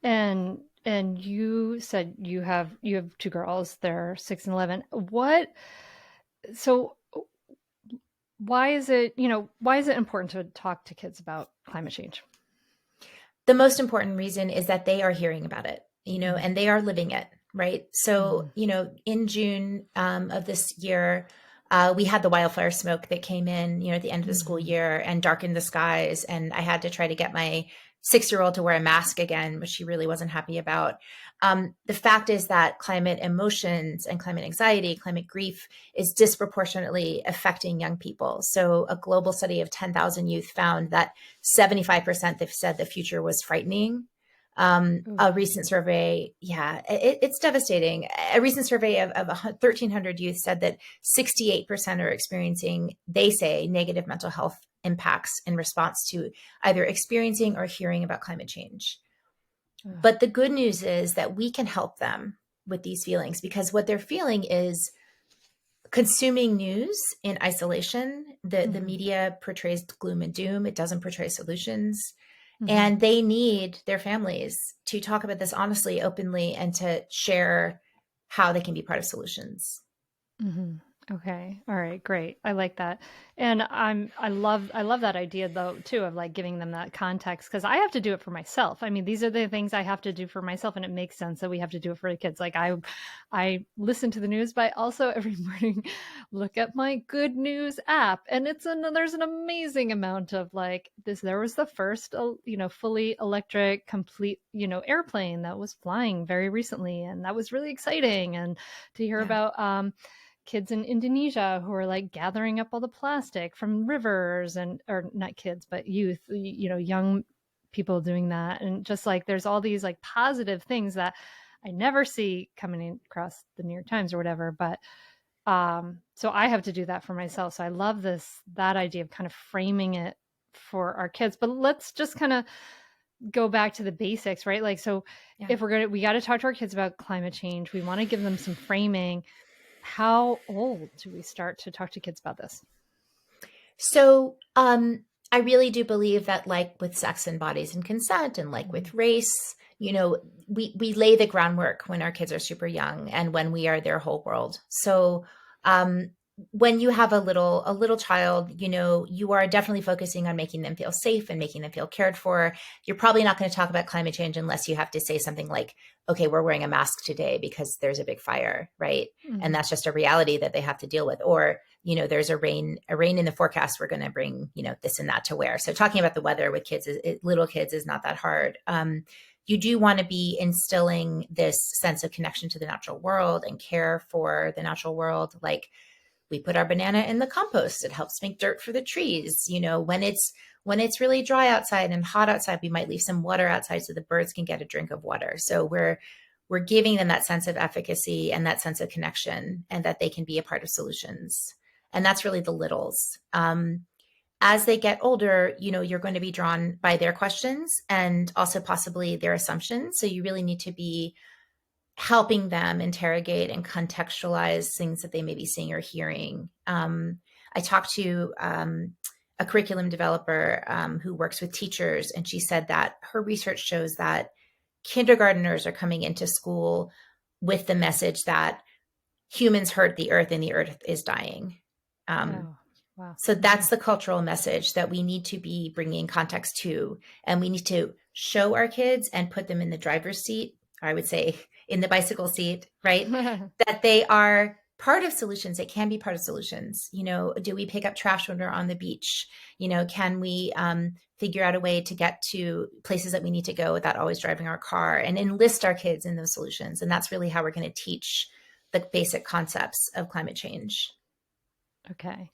And you said you have two girls, they're 6 and 11. So why is it important to talk to kids about climate change? The most important reason is that they are hearing about it, Mm-hmm. and they are living it, right? Mm-hmm. So, in June of this year, we had the wildfire smoke that came in, at the end of the school Mm-hmm. year and darkened the skies. And I had to try to get my 6-year-old to wear a mask again, which she really wasn't happy about. The fact is that climate emotions and climate anxiety, climate grief is disproportionately affecting young people. So, a global study of 10,000 youth found that 75% they've said the future was frightening. A Oof. recent survey, yeah, it's devastating. A recent survey of 1,300 youth said that 68% are experiencing, they say, negative mental health impacts in response to either experiencing or hearing about climate change. Ugh. But the good news is that we can help them with these feelings, because what they're feeling is consuming news in isolation. The Mm-hmm. media portrays gloom and doom, it doesn't portray solutions. Mm-hmm. And they need their families to talk about this honestly, openly, and to share how they can be part of solutions. Mhm. Okay. All right. Great. I like that. And I love that idea though too of like giving them that context because I have to do it for myself. I mean, these are the things I have to do for myself and it makes sense that we have to do it for the kids. Like I listen to the news, but I also every morning look at my good news app and there's an amazing amount of like this there was the first fully electric complete, airplane that was flying very recently and that was really exciting and to hear Yeah. about kids in Indonesia who are like gathering up all the plastic from rivers and or not kids but youth, young people doing that and just like there's all these like positive things that I never see coming across the New York Times or whatever, but so I have to do that for myself. So I love that idea of kind of framing it for our kids. But let's just kind of go back to the basics, right? Like so Yeah. if we got to talk to our kids about climate change, we want to give them some framing. How old do we start to talk to kids about this? So, I really do believe that, like with sex and bodies and consent, and like Mhm. with race, we lay the groundwork when our kids are super young and when we are their whole world. So, um, when you have a little child, you are definitely focusing on making them feel safe and making them feel cared for. You're probably not going to talk about climate change unless you have to say something like, "Okay, we're wearing a mask today because there's a big fire," right? And Mhm. that's just a reality that they have to deal with. Or there's a rain in the forecast, we're going to bring this and that to wear. So talking about the weather with kids, little kids, is not that hard. You do want to be instilling this sense of connection to the natural world and care for the natural world. Like, we put our banana in the compost, it helps make dirt for the trees. When it's really dry outside and hot outside, we might leave some water outside so the birds can get a drink of water. So we're giving them that sense of efficacy and that sense of connection, and that they can be a part of solutions. And that's really the littles. As they get older, you're going to be drawn by their questions and also possibly their assumptions. So you really need to be helping them interrogate and contextualize things that they may be seeing or hearing. I talked to a curriculum developer who works with teachers, and she said that her research shows that kindergarteners are coming into school with the message that humans hurt the earth and the earth is dying. Um, Oh, wow. so Mhm. that's the cultural message that we need to be bringing context to. And we need to show our kids and put them in the driver's seat, or I would say in the bicycle seat, right? That they are part of solutions. They can be part of solutions. Do we pick up trash when we're on the beach? Can we figure out a way to get to places that we need to go without always driving our car, and enlist our kids in those solutions? And that's really how we're going to teach the basic concepts of climate change. Okay.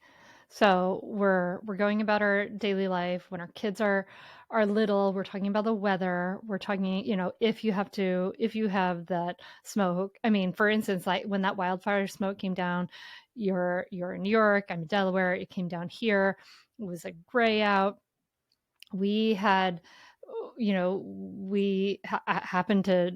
So we're going about our daily life when our kids are little, we're talking about the weather, we're talking, if you have that smoke. I mean, for instance, like when that wildfire smoke came down, you're in New York, I'm in Delaware, it came down here. It was like gray out. We had happened to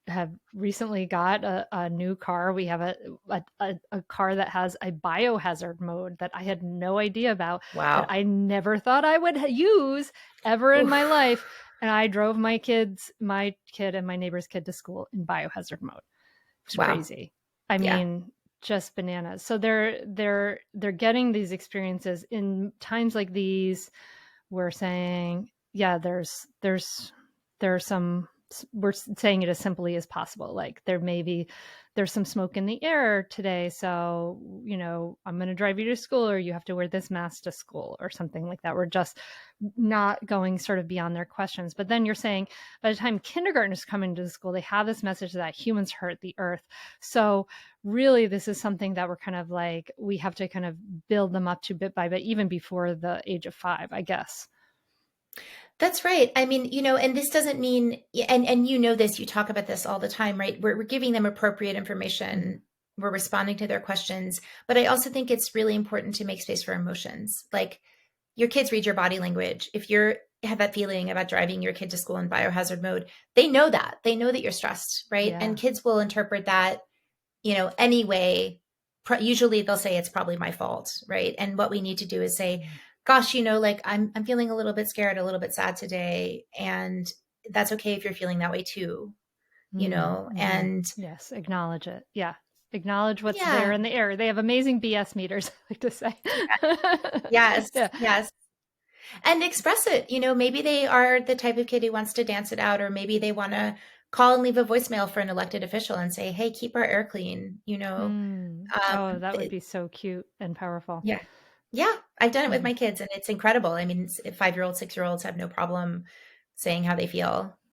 have recently got a new car. We have a car that has a biohazard mode that I had no idea about, that Wow. I never thought I would use ever in my Oof. life. And I drove my kid and my neighbor's kid to school in biohazard mode. It was Wow. crazy. I Yeah. mean, just bananas. So they're getting these experiences in times like these. We're saying, yeah, there's some, we're saying it as simply as possible. Like there's some smoke in the air today, so I'm going to drive you to school, or you have to wear this mask to school, or something like that. We're just not going sort of beyond their questions. But then you're saying by the time kindergartners come into the school, they have this message that humans hurt the earth. So really, this is something that we're kind of like, we have to kind of build them up to bit by bit, even before the age of 5, I guess. That's right. I mean, and this doesn't mean, and this, you talk about this all the time, right? We're giving them appropriate Mm-hmm. information. We're responding to their questions. But I also think it's really important to make space for emotions. Like, your kids read your body language. If you're have that feeling about driving your kid to school in biohazard mode, they know that. They know that you're stressed, right? And Yeah. kids will interpret that, anyway. Usually they'll say it's probably my fault, right? And what we need to do is say, gosh, like I'm feeling a little bit scared, a little bit sad today, and that's okay if you're feeling that way too, Mm-hmm. and Yes, acknowledge it. Yeah. Acknowledge what's there yeah, in the air. They have amazing BS meters, I like to say. yes, Yeah. yes. And express it. Maybe they are the type of kid who wants to dance it out, or maybe they want to call and leave a voicemail for an elected official and say, hey, keep our air clean. Oh, that would Th- be so cute and powerful. yeah. Yeah. I've done it with Mm. my kids, and it's incredible. I mean, 5-year-olds, 6-year-olds have no problem saying how they feel.